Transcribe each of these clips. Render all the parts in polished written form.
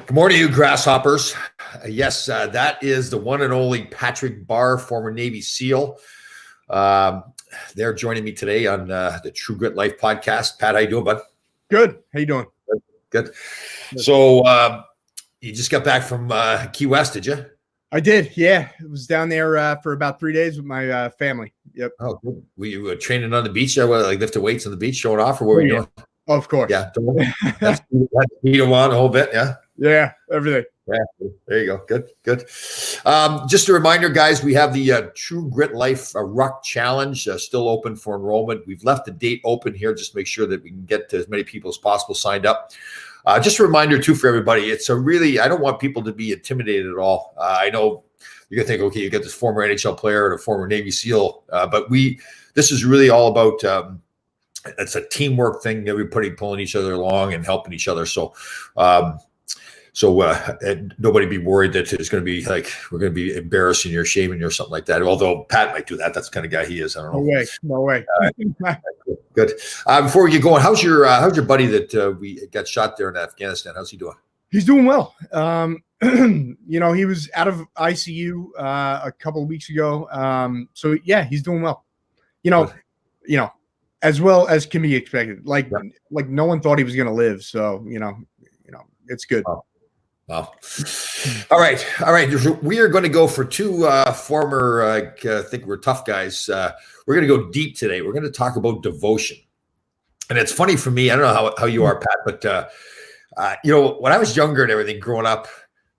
Good morning, you grasshoppers. Yes, that is the one and only Patrick Barr, former Navy SEAL. They're joining me today on the True Grit Life podcast. Pat, how you doing, bud? Good. How you doing? Good. So you just got back from Key West, did you? I did. Yeah, I was down there for about 3 days with my family. Yep. Oh, good. Were you training on the beach? Like lifting weights on the beach, showing off, or what were you doing? Oh, of course. Yeah, that's heat on a whole bit. Yeah. Yeah, everything. Yeah, there you go. Good. Just a reminder, guys, we have the True Grit Life Ruck Challenge still open for enrollment. We've left the date open here just to make sure that we can get as many people as possible signed up. Just a reminder, too, for everybody. It's a really, I don't want people to be intimidated at all. I know you're going to think, okay, you got this former NHL player and a former Navy SEAL, but this is really all about, it's a teamwork thing, everybody pulling each other along and helping each other. So nobody be worried that it's going to be like we're going to be embarrassing you or shaming you or something like that. Although Pat might do that. That's the kind of guy he is. I don't know. No way. Good. Before we get going, how's your buddy that we got shot there in Afghanistan? How's he doing? He's doing well. He was out of ICU a couple of weeks ago. So yeah, he's doing well. As well as can be expected. Like no one thought he was going to live. So it's good. Wow. All right. We are going to go for two former, I think we're tough guys. We're going to go deep today. We're going to talk about devotion. And it's funny for me, I don't know how you are, Pat, but, when I was younger and everything growing up,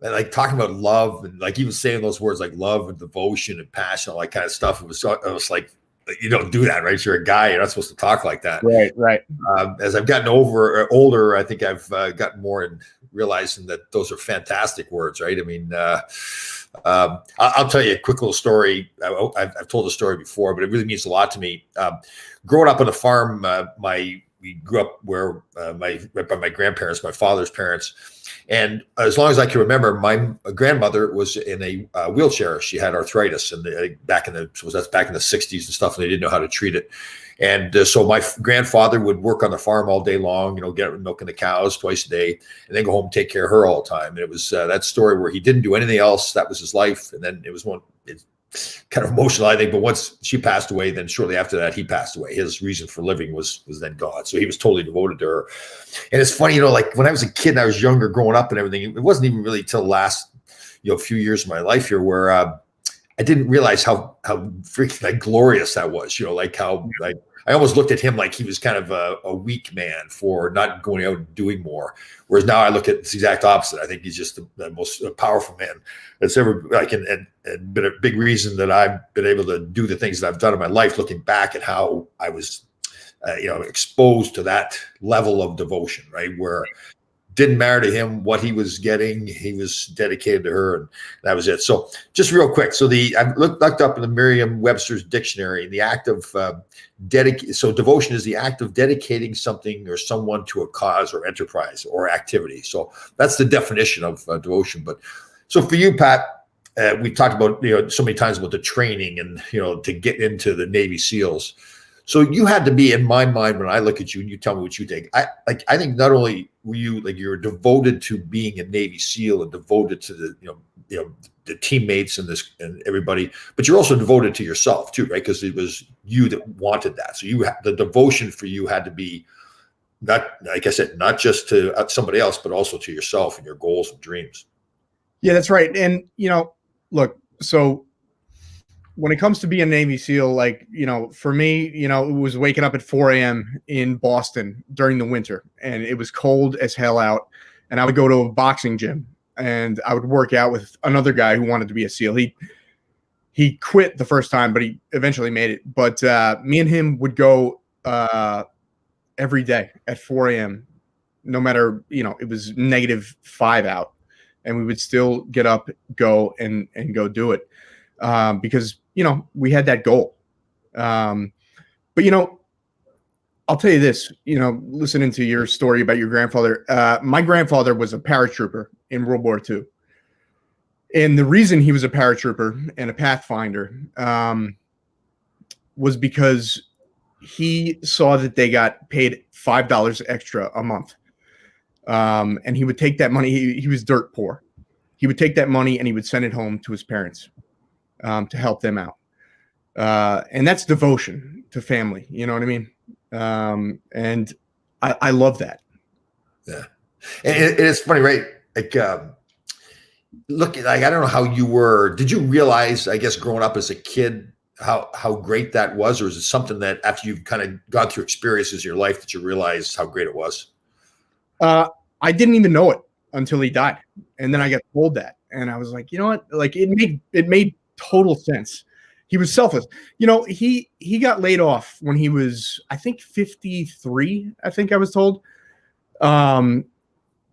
and like talking about love and like even saying those words like love and devotion and passion, all that kind of stuff, it was like, you don't do that, right? You're a guy. You're not supposed to talk like that. Right. As I've gotten older, I think I've gotten more in realizing that those are fantastic words, right? I mean, I'll tell you a quick little story. I've told the story before, but it really means a lot to me. Growing up on a farm, we grew up where right by my grandparents, my father's parents. And as long as I can remember, my grandmother was in a wheelchair. She had arthritis, and that's back in the 60s and stuff, and they didn't know how to treat it. And so my grandfather would work on the farm all day long, get milking the cows twice a day, and then go home and take care of her all the time. And it was that story where he didn't do anything else. That was his life. And then it's kind of emotional, I think. But once she passed away, then shortly after that, he passed away. His reason for living was then gone. So he was totally devoted to her. And it's funny, like when I was a kid and I was younger growing up and everything, it wasn't even really till the last, few years of my life here where I didn't realize how freaking like glorious that was, I almost looked at him like he was kind of a weak man for not going out and doing more. Whereas now I look at the exact opposite. I think he's just the most powerful man that's ever and been a big reason that I've been able to do the things that I've done in my life, looking back at how I was, exposed to that level of devotion, right? Where didn't matter to him what he was getting. He was dedicated to her, and that was it. So just real quick. So I looked up in the Merriam-Webster's dictionary, the act of so devotion is the act of dedicating something or someone to a cause or enterprise or activity. So that's the definition of devotion. But so for you, Pat, we talked about, so many times about the training and, to get into the Navy SEALs. So you had to be, in my mind, when I look at you and you tell me what you think, I think not only were you you're devoted to being a Navy SEAL and devoted to the teammates and everybody, but you're also devoted to yourself too, right? Because it was you that wanted that. So the devotion for you had to be not, like I said, not just to somebody else, but also to yourself and your goals and dreams. Yeah, that's right. And look, so when it comes to being a Navy SEAL, for me, it was waking up at 4 a.m. in Boston during the winter, and it was cold as hell out. And I would go to a boxing gym, and I would work out with another guy who wanted to be a SEAL. He quit the first time, but he eventually made it. But me and him would go every day at 4 a.m., no matter, it was -5 out, and we would still get up, go and go do it. Because, we had that goal. But, I'll tell you this, listening to your story about your grandfather, my grandfather was a paratrooper in World War II. And the reason he was a paratrooper and a Pathfinder was because he saw that they got paid $5 extra a month. And he would take that money. He was dirt poor. He would take that money and he would send it home to his parents to help them out. And that's devotion to family. You know what I mean? And I love that. Yeah. And it's funny, right? Like, look, like, I don't know how you were. Did you realize, I guess, growing up as a kid, how great that was? Or is it something that after you've kind of gone through experiences in your life that you realized how great it was? I didn't even know it until he died. And then I got told that. And I was like, you know what? Like it made total sense. He was selfless. You know, he got laid off when he was, I think, 53, I think I was told.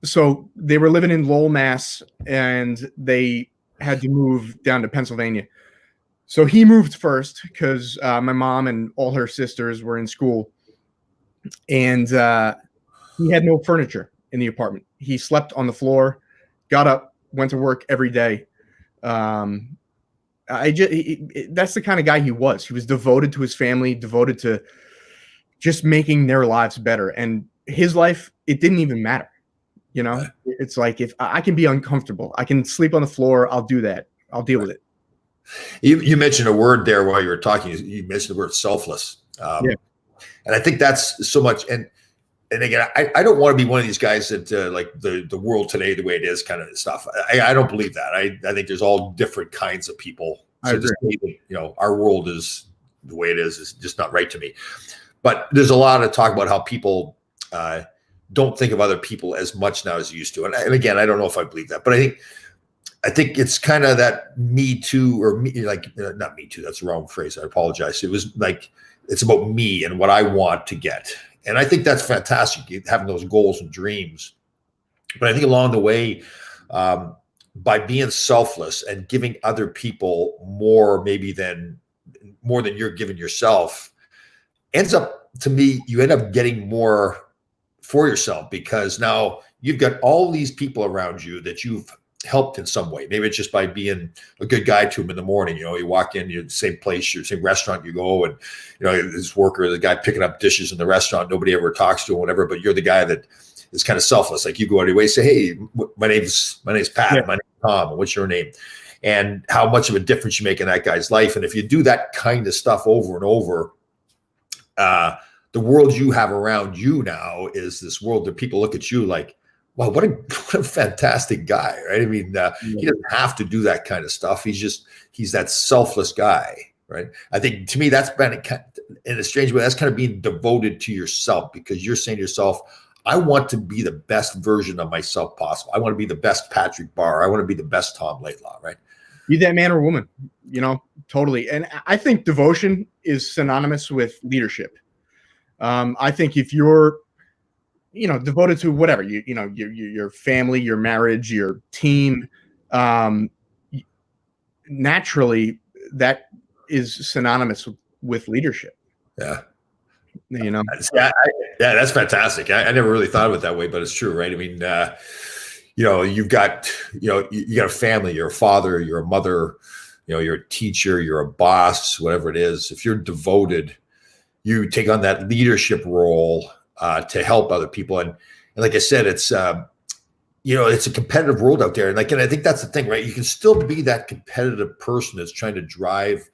So they were living in Lowell, Mass, and they had to move down to Pennsylvania. So he moved first because my mom and all her sisters were in school. And he had no furniture in the apartment. He slept on the floor, got up, went to work every day. That's the kind of guy he was. He was devoted to his family, devoted to just making their lives better. And his life, it didn't even matter. You know, it's like, if I can be uncomfortable, I can sleep on the floor. I'll do that. I'll deal with it. You mentioned a word there while you were talking. You mentioned the word selfless. And I think that's so much. And again, I don't want to be one of these guys that like the world today, the way it is kind of stuff. I don't believe that. I think there's all different kinds of people. So to say that, you know, our world is the way it is just not right to me. But there's a lot of talk about how people don't think of other people as much now as you used to. And again, I don't know if I believe that, but I think it's kind of that me too, or me, like, not me too. That's the wrong phrase. I apologize. It was like, it's about me and what I want to get. And I think that's fantastic, having those goals and dreams. But I think along the way, by being selfless and giving other people more than you're giving yourself, ends up, to me, you end up getting more for yourself, because now you've got all these people around you that you've helped in some way. Maybe it's just by being a good guy to them in the morning. You know, you walk in, you're the same place, you're the same restaurant you go, and you know, this worker, the guy picking up dishes in the restaurant, nobody ever talks to him, whatever, but you're the guy that is kind of selfless. Like, you go out of your way, say, hey, my name's Pat, my name's Tom, and what's your name? And how much of a difference you make in that guy's life. And if you do that kind of stuff over and over, the world you have around you now is this world that people look at you like, wow, what a fantastic guy, right? I mean, he doesn't have to do that kind of stuff. He's that selfless guy, right? I think, to me, that's been, in a strange way, that's kind of being devoted to yourself, because you're saying to yourself, I want to be the best version of myself possible. I want to be the best Patrick Barr. I want to be the best Tom Laidlaw, right? Be that man or woman, you know, totally. And I think devotion is synonymous with leadership. I think if you're, you know, devoted to whatever, you know, your family, your marriage, your team, naturally that is synonymous with leadership. Yeah. You know? Yeah, that's fantastic. I never really thought of it that way, but it's true, right? I mean, you know, you got a family, you're a father, you're a mother, you know, you're a teacher, you're a boss, whatever it is. If you're devoted, you take on that leadership role to help other people. And like I said, it's, you know, it's a competitive world out there. And I think that's the thing, right? You can still be that competitive person that's trying to drive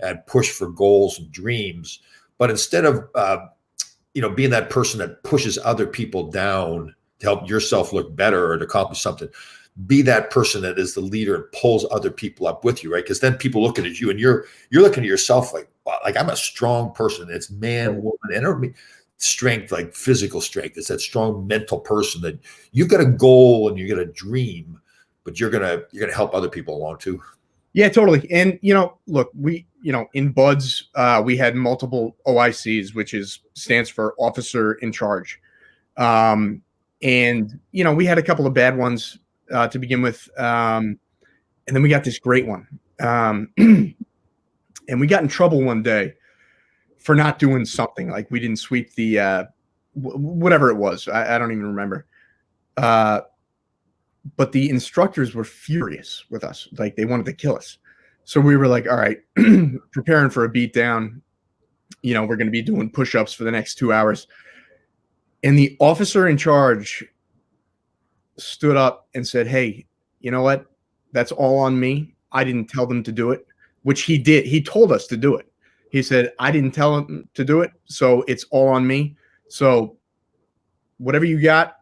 and push for goals and dreams. But instead of, you know, being that person that pushes other people down to help yourself look better or to accomplish something, be that person that is the leader and pulls other people up with you, right? Because then people looking at you and you're looking at yourself like, wow, like, I'm a strong person. It's man, woman, and strength, like physical strength. It's that strong mental person that you've got a goal and you got a dream, but you're gonna help other people along too. Yeah, totally. And you know, look, we, you know, in Buds, we had multiple OICs, which stands for Officer in Charge. And you know, we had a couple of bad ones to begin with, and then we got this great one. And we got in trouble one day for not doing something, like we didn't sweep the whatever it was. I don't even remember. But the instructors were furious with us. Like, they wanted to kill us. So we were like, all right, preparing for a beat down. You know, we're going to be doing push-ups for the next 2 hours. And the officer in charge stood up and said, "Hey, you know what? That's all on me. I didn't tell them to do it," which he did. He told us to do it. He said, "I didn't tell them to do it, so it's all on me. So whatever you got,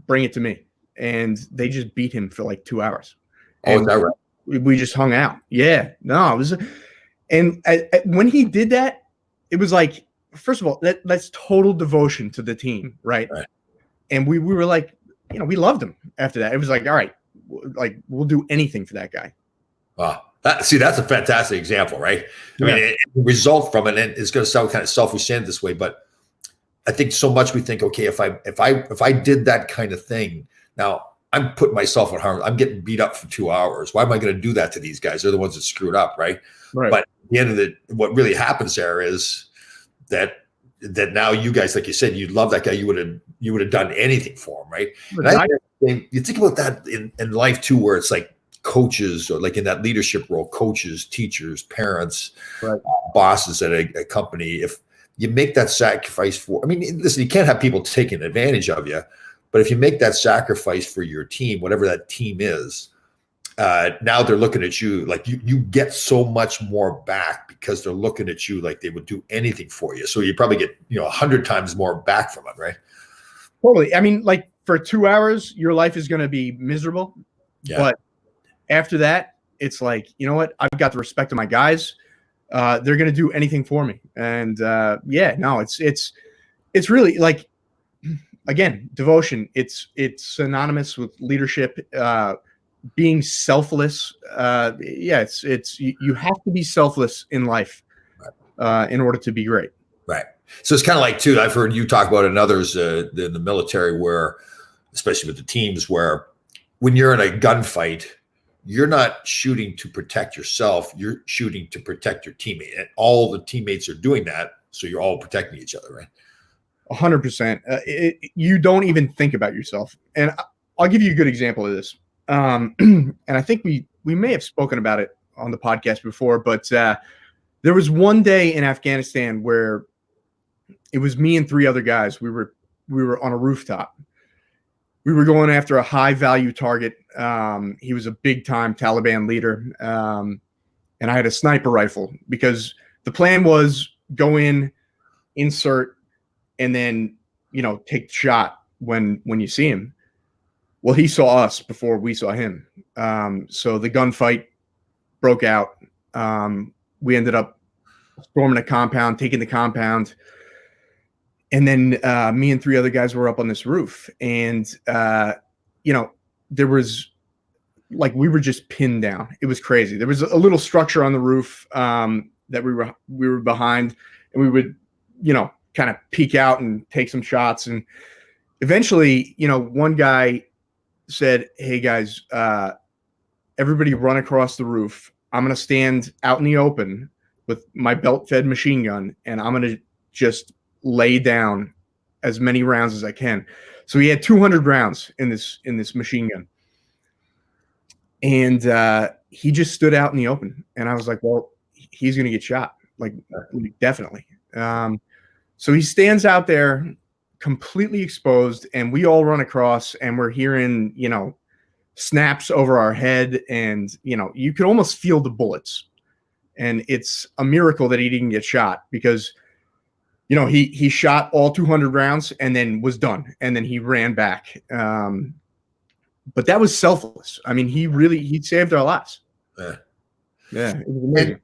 bring it to me." And they just beat him for like 2 hours. Oh, is that right? We just hung out. Yeah, no, it was, and when he did that, it was like, first of all, that's total devotion to the team, right? And we were like, we loved him after that. It was like, all right, like we'll do anything for that guy. Wow. That's a fantastic example, right? I mean, it result from it, and it's going to sound kind of selfish saying this way, but I think so much we think, okay, if I did that kind of thing, now I'm putting myself in harm. I'm getting beat up for 2 hours. Why am I going to do that to these guys? They're the ones that screwed up, right? But at the end of it, what really happens there is that now you guys, like you said, you love that guy. You would have done anything for him, right? And you think about that in life too, where it's like coaches, or like in that leadership role, coaches, teachers, parents, bosses at a company. If you make that sacrifice for, I mean, listen, you can't have people taking advantage of you, but if you make that sacrifice for your team, whatever that team is, now they're looking at you like you get so much more back because they're looking at you like they would do anything for you. So you probably get 100 times more back from it, right? Totally. I mean, like for 2 hours, your life is going to be miserable, but after that, it's like, you know what? I've got the respect of my guys. They're going to do anything for me, and it's really like, again, devotion. It's synonymous with leadership. Being selfless. It's you have to be selfless in life in order to be great. Right. So it's kind of like, too, I've heard you talk about it and others in the military, where, especially with the teams, where when you're in a gunfight, you're not shooting to protect yourself. You're shooting to protect your teammate, and all the teammates are doing that. So you're all protecting each other, right? 100%. You don't even think about yourself. And I'll give you a good example of this. And I think we may have spoken about it on the podcast before, but there was one day in Afghanistan where it was me and 3 other guys. We were on a rooftop. We were going after a high value target. He was a big time Taliban leader. And I had a sniper rifle because the plan was go in, insert, and then, take the shot when you see him. Well, he saw us before we saw him. So the gunfight broke out. We ended up storming a compound, taking the compound. And then me and 3 other guys were up on this roof. And, there was like, we were just pinned down. It was crazy. There was a little structure on the roof that we were behind, and we would, kind of peek out and take some shots. And eventually, one guy said, "Hey guys, everybody run across the roof. I'm going to stand out in the open with my belt-fed machine gun, and I'm going to just lay down as many rounds as I can." So he had 200 rounds in this machine gun. And he just stood out in the open. And I was like, well, he's going to get shot. Like, definitely. So he stands out there completely exposed, and we all run across, and we're hearing, snaps over our head, and, you could almost feel the bullets. And it's a miracle that he didn't get shot, because, he shot all 200 rounds and then was done. And then he ran back. But that was selfless. I mean, he saved our lives. Yeah. It was amazing.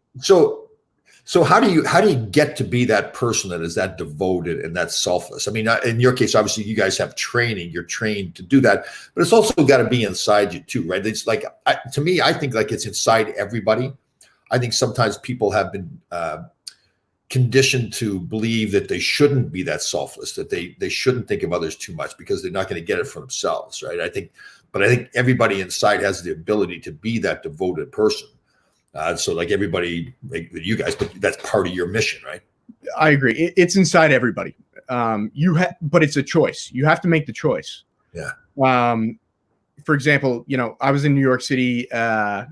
So how do you get to be that person that is that devoted and that selfless? I mean, in your case, obviously you guys have training, you're trained to do that, but it's also got to be inside you too, right? It's like, to me, I think like it's inside everybody. I think sometimes people have been conditioned to believe that they shouldn't be that selfless, that they shouldn't think of others too much because they're not going to get it for themselves, right? I think everybody inside has the ability to be that devoted person. So like everybody, like you guys, but that's part of your mission, right? I agree. It's inside everybody. But it's a choice. You have to make the choice. Yeah. For example, I was in New York City, I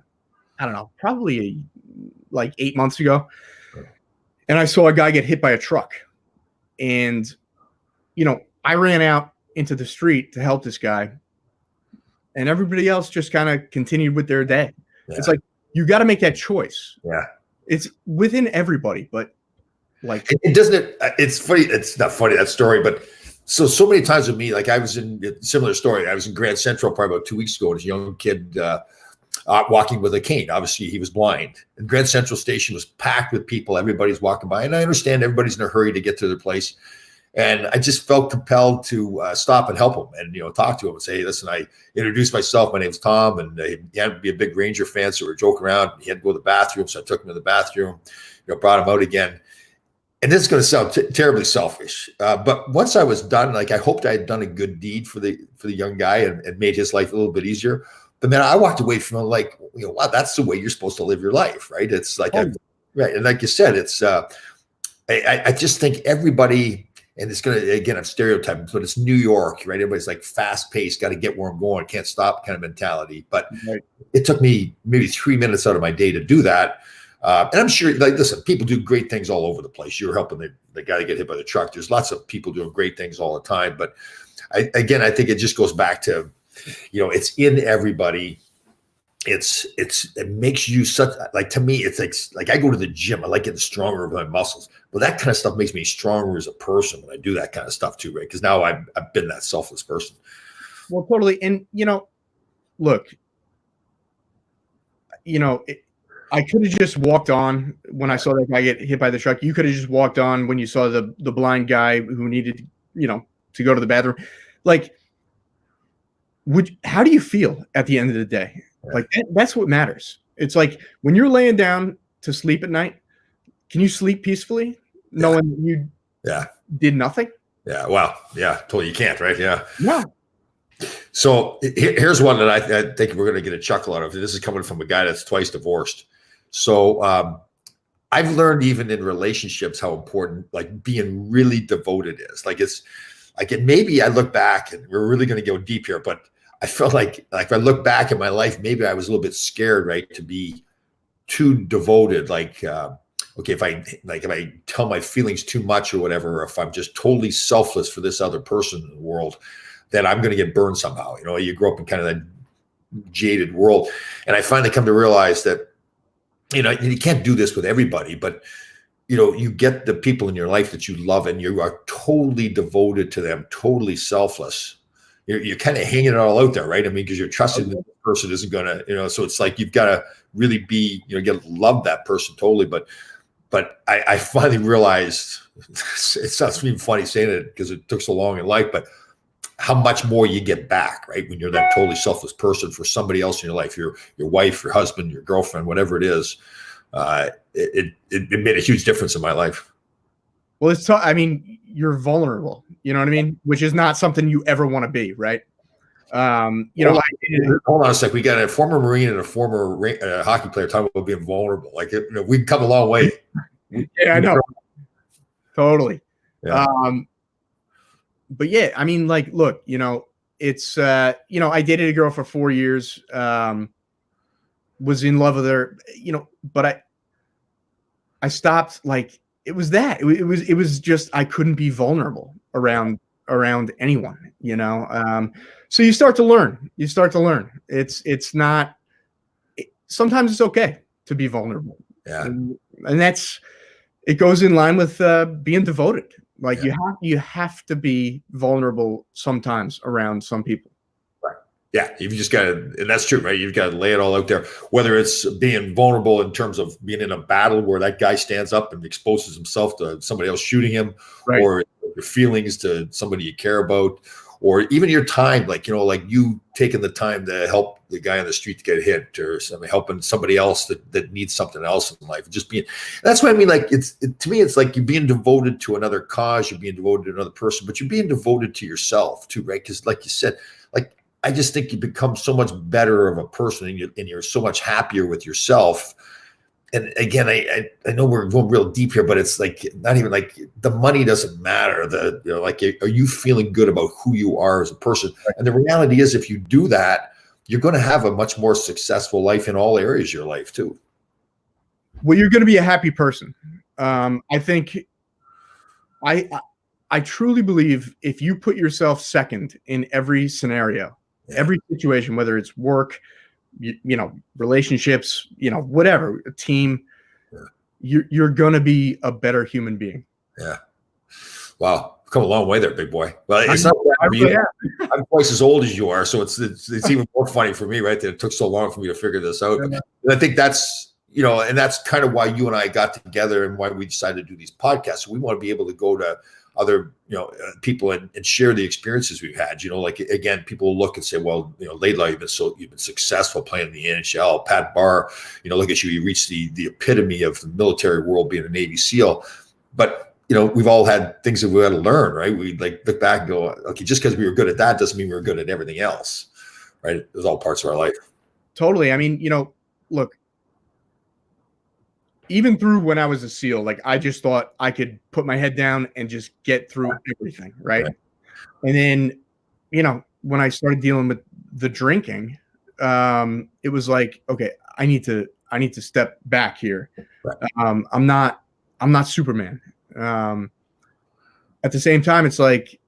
don't know, probably like 8 months ago. And I saw a guy get hit by a truck. And, I ran out into the street to help this guy, and everybody else just kind of continued with their day. Yeah. It's like you got to make that choice. Yeah. It's within everybody, but like it doesn't. It's funny. It's not funny, that story, but so many times with me, like I was in a similar story. I was in Grand Central probably about 2 weeks ago, and a young kid walking with a cane. Obviously, he was blind. And Grand Central Station was packed with people. Everybody's walking by, and I understand everybody's in a hurry to get to their place. And I just felt compelled to stop and help him, and talk to him and say, "Hey, listen." I introduced myself. My name's Tom, and he had to be a big Ranger fan, so we were joking around. He had to go to the bathroom, so I took him to the bathroom. Brought him out again. And this is going to sound terribly selfish, but once I was done, like I hoped I had done a good deed for the young guy and made his life a little bit easier. But man, I walked away from it like, wow, that's the way you're supposed to live your life, right? It's like, right, and like you said, it's I just think everybody, and it's going to, again, I'm stereotyping, but it's New York, right? Everybody's like fast paced, got to get where I'm going, can't stop kind of mentality. But it took me maybe 3 minutes out of my day to do that. And I'm sure, like, listen, people do great things all over the place. You're helping the guy to get hit by the truck. There's lots of people doing great things all the time. But I think it just goes back to, it's in everybody. It makes you such, like, to me, it's like I go to the gym. I like getting stronger with my muscles. But that kind of stuff makes me stronger as a person when I do that kind of stuff too, right? Because now I've been that selfless person. Well, totally. And, look, I could have just walked on when I saw that guy get hit by the truck. You could have just walked on when you saw the blind guy who needed, to go to the bathroom. Like, how do you feel at the end of the day? Like that's what matters. It's like when you're laying down to sleep at night, can you sleep peacefully knowing that you did nothing? Yeah. Well, yeah, totally. You can't, right? Yeah. Yeah. So here's one that I think we're going to get a chuckle out of. This is coming from a guy that's twice divorced. So I've learned even in relationships how important like being really devoted is. Like maybe I look back, and we're really going to go deep here, but I felt like if I look back in my life, maybe I was a little bit scared, right, to be too devoted. Like, okay, if I tell my feelings too much or whatever, or if I'm just totally selfless for this other person in the world, then I'm going to get burned somehow. You grow up in kind of that jaded world. And I finally come to realize that, you can't do this with everybody, but, you get the people in your life that you love and you are totally devoted to them, totally selfless. You're kind of hanging it all out there, right? I mean, because you're trusting that the person isn't going to, so it's like you've got to really be, love that person totally. But I finally realized, it sounds even funny saying it because it took so long in life, but how much more you get back, right? When you're that totally selfless person for somebody else in your life, your wife, your husband, your girlfriend, whatever it is, it made a huge difference in my life. Well, you're vulnerable, you know what I mean? Which is not something you ever want to be, right? Hold on a sec. We got a former Marine and a former hockey player talking about being vulnerable. Like, we've come a long way. Yeah, I know. Totally. Yeah. But yeah, look, it's, I dated a girl for 4 years, was in love with her, but I stopped. Like, it was it was just, I couldn't be vulnerable around anyone, so you start to learn, it's not, sometimes it's okay to be vulnerable. Yeah. And it goes in line with, being devoted. Like you have to be vulnerable sometimes around some people. Right. Yeah. You've just got to, and that's true, right? You've got to lay it all out there, whether it's being vulnerable in terms of being in a battle where that guy stands up and exposes himself to somebody else shooting him, right, or your feelings to somebody you care about, or even your time, like you taking the time to help the guy on the street to get hit, or helping somebody else that needs something else in life. Just being, that's what I mean. Like to me, it's like you're being devoted to another cause, you're being devoted to another person, but you're being devoted to yourself too, right? Because like you said, like, I just think you become so much better of a person, and you're so much happier with yourself. And again, I know we're going real deep here, but it's like not even like the money doesn't matter. Are you feeling good about who you are as a person? And the reality is, if you do that, you're going to have a much more successful life in all areas of your life too. Well, you're going to be a happy person. I think I I truly believe if you put yourself second in every scenario, every situation, whether it's work, relationships, whatever, a team, you're going to be a better human being. Yeah. Wow. Come a long way there, big boy. Well, it's not that for you. I'm twice as old as you are, so it's even more funny for me, right? That it took so long for me to figure this out. And I think that's, and that's kind of why you and I got together and why we decided to do these podcasts. We want to be able to go to other, people and share the experiences we've had. Like, again, people look and say, well, Laidlaw, you've been successful playing in the NHL. Pat Barr, look at you. You reached the epitome of the military world, being a Navy SEAL. But we've all had things that we had to learn, right? We look back and go, okay, just because we were good at that doesn't mean we were good at everything else, right? It was all parts of our life. Totally. I mean, look, even through when I was a SEAL, like I just thought I could put my head down and just get through everything, right? And then, when I started dealing with the drinking, it was like, okay, I need to step back here. Right. I'm not Superman. At the same time, it's like,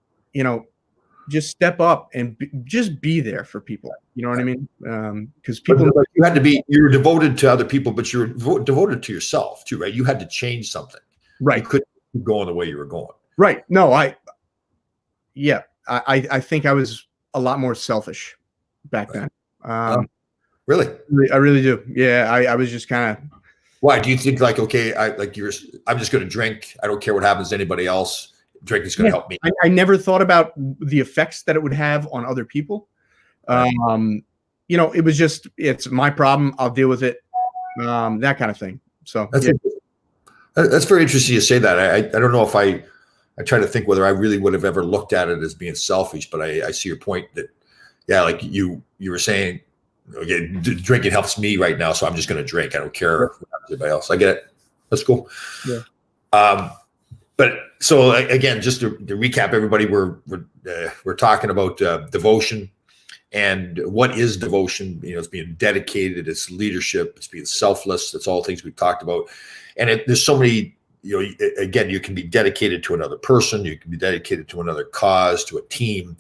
just step up and just be there for people. You know what I mean? Because people, you were devoted to other people, but you were devoted to yourself too, right? You had to change something. Right. You couldn't keep going the way you were going. Right. No, I think I was a lot more selfish back then. Really? I really do. Yeah. I was just kind of. Why do you think okay, I'm just going to drink. I don't care what happens to anybody else. Drinking's going to help me. I never thought about the effects that it would have on other people. It was just, it's my problem. I'll deal with it. That kind of thing. So that's very interesting you say that. I don't know if I try to think whether I really would have ever looked at it as being selfish, but I see your point that, like you were saying, okay, drinking helps me right now, so I'm just going to drink. I don't care what anybody else. I get it. That's cool. Yeah. But so again, just to recap, everybody, we're talking about devotion, and what is devotion? It's being dedicated, it's leadership, it's being selfless. That's all things we've talked about, and there's so many. Again, you can be dedicated to another person, you can be dedicated to another cause, to a team,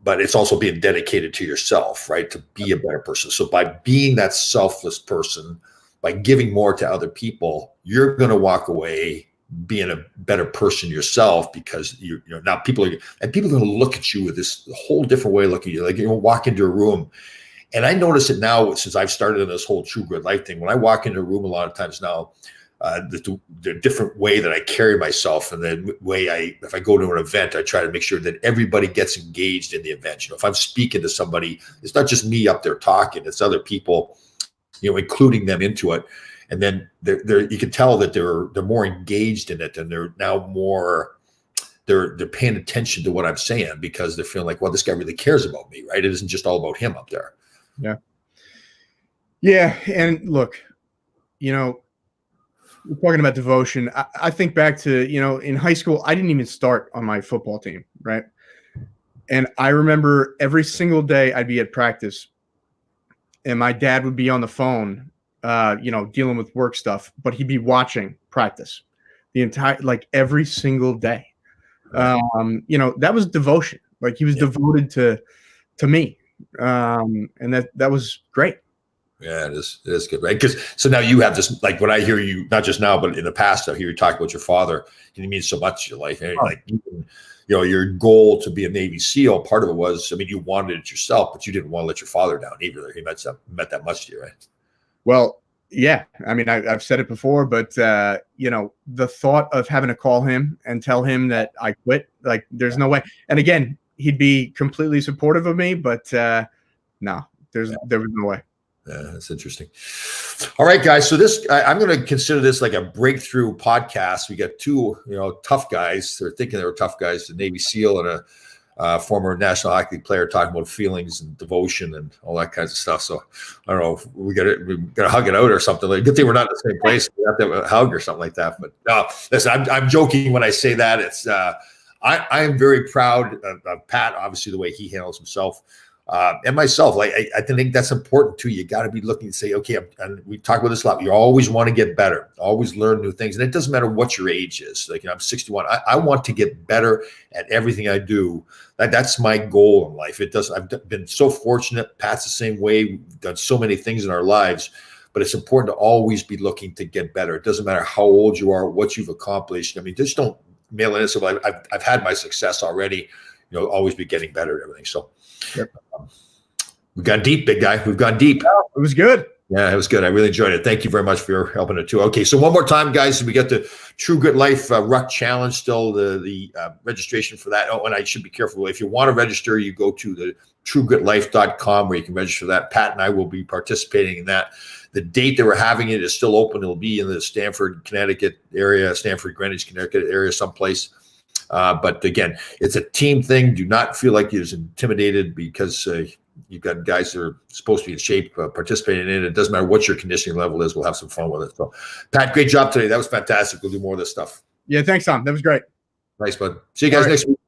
but it's also being dedicated to yourself, right? To be a better person. So by being that selfless person, by giving more to other people, you're going to walk away being a better person yourself, because now people are going to look at you with this whole different way, look at you. Like, walk into a room, and I notice it now since I've started in this whole True Grit Life thing. When I walk into a room, a lot of times now, the different way that I carry myself, and the way if I go to an event, I try to make sure that everybody gets engaged in the event. If I'm speaking to somebody, it's not just me up there talking; it's other people, including them into it. And then you can tell that they're more engaged in it, and they're now more they're paying attention to what I'm saying, because they're feeling like, well, this guy really cares about me, right? It isn't just all about him up there. Yeah. Yeah, and look, we're talking about devotion. I think back to, in high school, I didn't even start on my football team, right? And I remember every single day I'd be at practice, and my dad would be on the phone, dealing with work stuff, but he'd be watching practice the entire, every single day. That was devotion. Like, he was devoted to me. And that was great. Yeah, it is good, right? Because so now you have this, like, when I hear you, not just now, but in the past, I hear you talk about your father, and he means so much to your life. And like, your goal to be a Navy SEAL, part of it was, you wanted it yourself, but you didn't want to let your father down either. He meant that much to you, right? Well, yeah. I've said it before, but the thought of having to call him and tell him that I quit, like, there's no way. And again, he'd be completely supportive of me, but no, there was no way. Yeah, that's interesting. All right, guys. So I'm going to consider this like a breakthrough podcast. We got two, tough guys. They're thinking they were tough guys, a Navy SEAL and a former National Hockey League player, talking about feelings and devotion and all that kinds of stuff. So I don't know if we got to hug it out or something. Like, good thing we're not in the same place. We have to have a hug or something like that. But no, listen, I'm joking when I say that. It's I am very proud of Pat, obviously, the way he handles himself. and myself, like I think that's important too. You got to be looking to say, okay, and we talk about this a lot. You always want to get better, always learn new things, and it doesn't matter what your age is. Like, I'm 61. I want to get better at everything I do. That's my goal in life. It does. I've been so fortunate. Pat's the same way. We've done so many things in our lives, but it's important to always be looking to get better. It doesn't matter how old you are, what you've accomplished. I mean, just don't mail in and say, I've had my success already. Always be getting better at everything. So. Yep. We've gone deep, big guy. We've gone deep. It was good. Yeah, it was good. I really enjoyed it. Thank you very much for helping it too. Okay, so one more time, guys. We got the True Grit Life Ruck Challenge still, the registration for that. Oh, and I should be careful. If you want to register, you go to the truegritlife.com where you can register that. Pat and I will be participating in that. The date that we're having it is still open. It'll be in the Stamford, Connecticut area, Stamford, Greenwich, Connecticut area someplace. But again, it's a team thing. Do not feel like you're intimidated because you've got guys that are supposed to be in shape participating in it. It doesn't matter what your conditioning level is. We'll have some fun with it. So, Pat, great job today. That was fantastic. We'll do more of this stuff. Yeah, thanks, Tom. That was great. Nice, bud. See you guys next week.